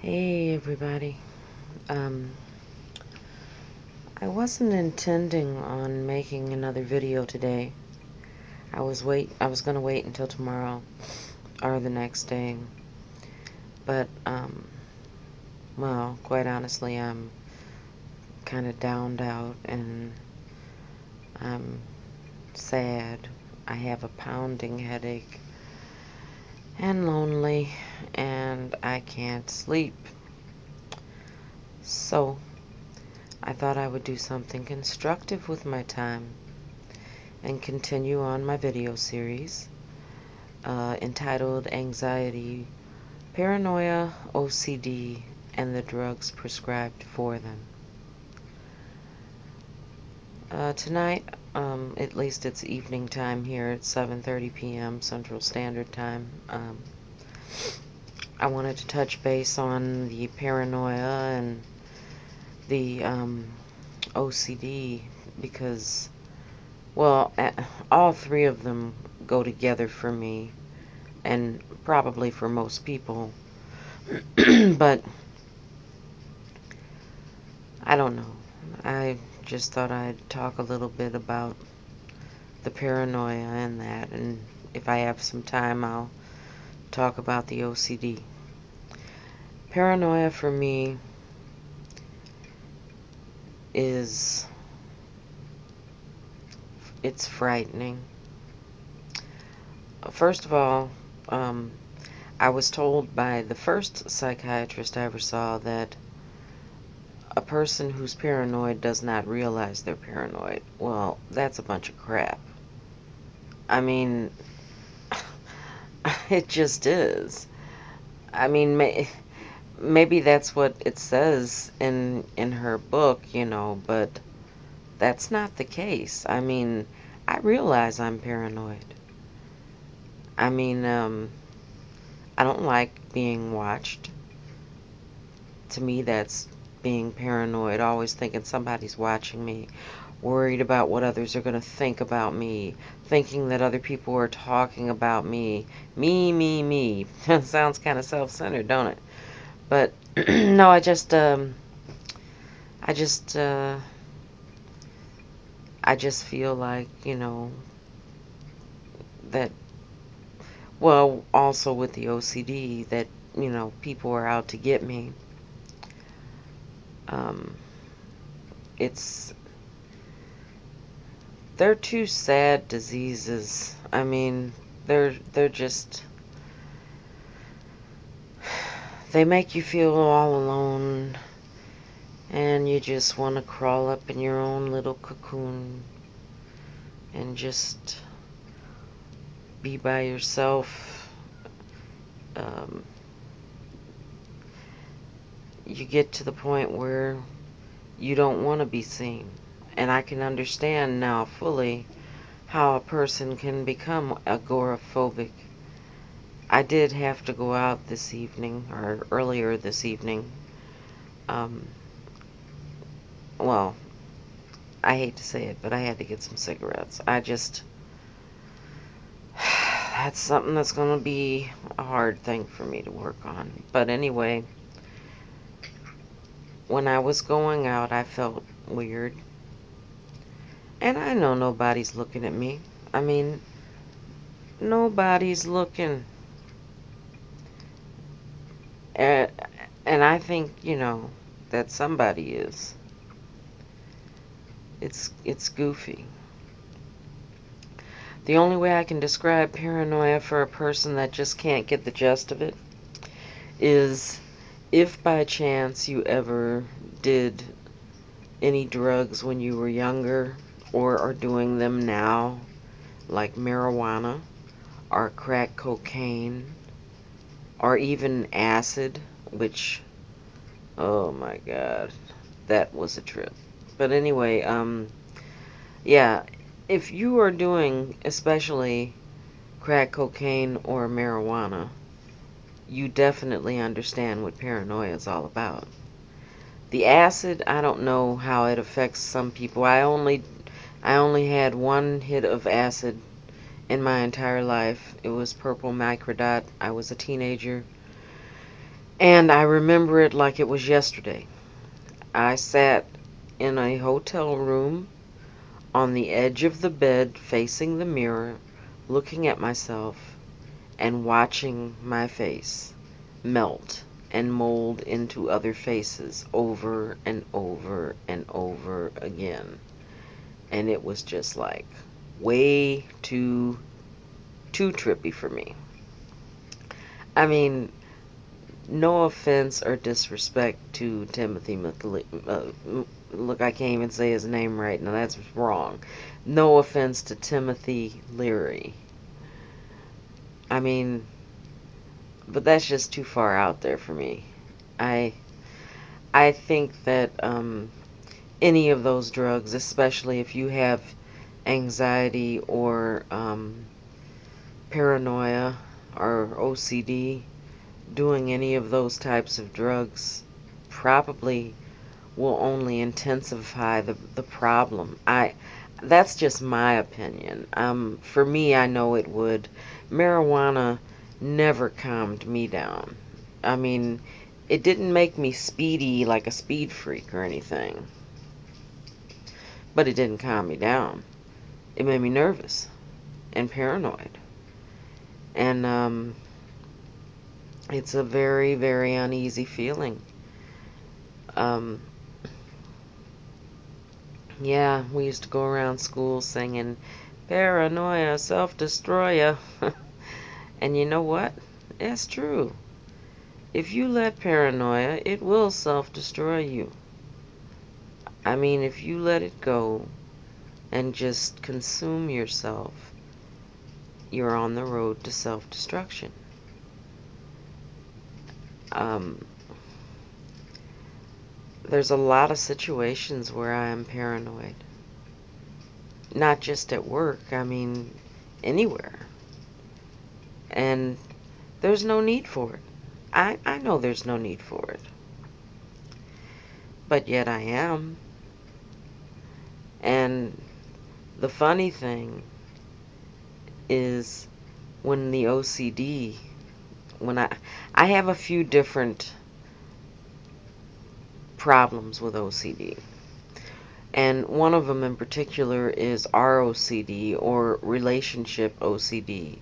Hey everybody. Um, I wasn't intending on making another video today. I was gonna wait until tomorrow or the next day. But well, quite honestly, I'm kind of downed out and I'm sad. I have a pounding headache and lonely and I can't sleep. So, I thought I would do something constructive with my time and continue on my video series entitled Anxiety, Paranoia, OCD, and the Drugs Prescribed for Them. Tonight, at least it's evening time here at 7:30 p.m. Central Standard Time, I wanted to touch base on the paranoia and the OCD because, well, all three of them go together for me and probably for most people. But I don't know. I just thought I'd talk a little bit about the paranoia and that, and if I have some time, I'll talk about the OCD. Paranoia for me is, it's frightening. First of all, I was told by the first psychiatrist I ever saw that a person who's paranoid does not realize they're paranoid. Well, that's a bunch of crap. I mean, it just is. I mean, maybe that's what it says in her book, but that's not the case. I mean, I realize I'm paranoid. I mean, I don't like being watched. To me, that's being paranoid, always thinking somebody's watching me, worried about what others are going to think about me, thinking that other people are talking about me. Me. Sounds kind of self-centered, don't it? But no, I just, uh, I just feel like, that, well, also with the OCD, that, people are out to get me. Um, it's, they're two sad diseases. I mean, they're just, they make you feel all alone, and you just want to crawl up in your own little cocoon and just be by yourself. Um, you get to the point where you don't want to be seen. And I can understand now fully how a person can become agoraphobic. I did have to go out this evening, or earlier this evening. Um, well, I hate to say it, but I had to get some cigarettes. That's something that's going to be a hard thing for me to work on. But anyway, when I was going out, I felt weird. And I know nobody's looking at me. I mean, nobody's looking. And, and I think, that somebody is. It's goofy. The only way I can describe paranoia for a person that just can't get the gist of it is if by chance you ever did any drugs when you were younger or are doing them now, like marijuana or crack cocaine or even acid, which, oh my god, that was a trip. But anyway, yeah, if you are doing especially crack cocaine or marijuana, you definitely understand what paranoia is all about. The acid, I don't know how it affects some people. I only had one hit of acid in my entire life. It was purple microdot. I was a teenager. And I remember it like it was yesterday. I sat in a hotel room on the edge of the bed facing the mirror, looking at myself and watching my face melt and mold into other faces over and over and over again. And it was just like way too trippy for me. I mean, no offense or disrespect to Timothy look, I can't even say his name right now. That's wrong. No offense to Timothy Leary. I mean, but that's just too far out there for me. I I think that any of those drugs, especially if you have anxiety or paranoia or OCD, doing any of those types of drugs probably will only intensify the problem. That's just my opinion. For me, I know it would. Marijuana never calmed me down. I mean, it didn't make me speedy like a speed freak or anything, but it didn't calm me down. It made me nervous and paranoid. And it's a very, very uneasy feeling. Um, yeah, we used to go around school singing Paranoia, self-destroyer. And you know what? It's true. If you let paranoia, it will self-destroy you. I mean, if you let it go and just consume yourself, you're on the road to self-destruction. Um, there's a lot of situations where I am paranoid. Not just at work, I mean, anywhere. And there's no need for it. I know there's no need for it. But yet I am. And the funny thing is when the OCD, when I have a few different problems with OCD. And one of them in particular is ROCD, or relationship OCD,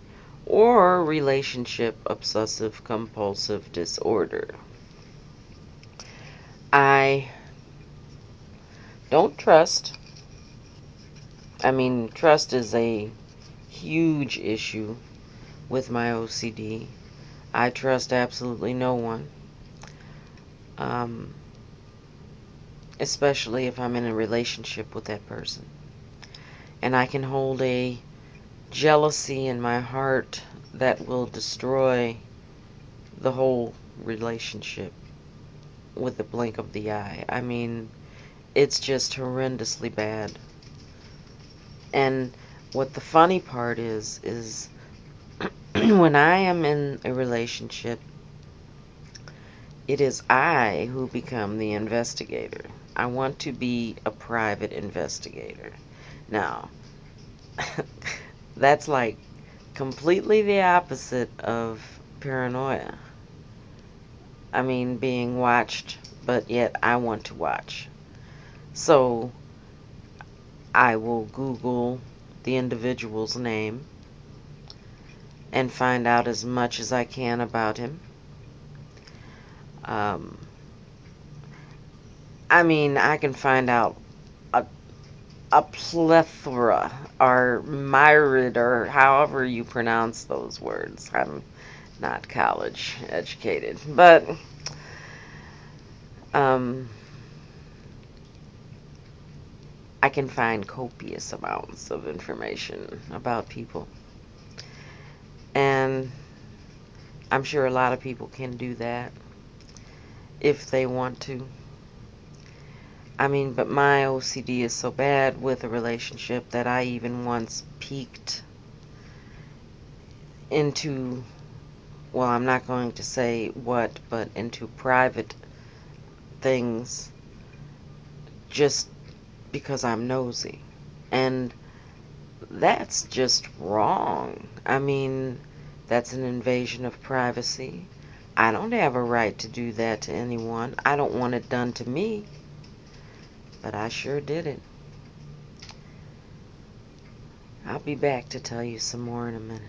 or relationship obsessive compulsive disorder. I don't trust. I mean, trust is a huge issue with my OCD. I trust absolutely no one, um, especially if I'm in a relationship with that person. And I can hold a jealousy in my heart that will destroy the whole relationship with the blink of the eye. I mean, it's just horrendously bad. And what the funny part is when I am in a relationship, it is I who become the investigator. I want to be a private investigator. Now, that's like completely the opposite of paranoia. I mean, being watched, but yet I want to watch. So, I will Google the individual's name and find out as much as I can about him. Um, I mean, I can find out a, a plethora, or myriad, or however you pronounce those words. I'm not college educated, but um, I can find copious amounts of information about people. And I'm sure a lot of people can do that if they want to. I mean, but my OCD is so bad with a relationship that I even once peeked into, well, I'm not going to say what, but into private things just because I'm nosy. And that's just wrong. I mean, that's an invasion of privacy. I don't have a right to do that to anyone. I don't want it done to me, but I sure did it. I'll be back to tell you some more in a minute.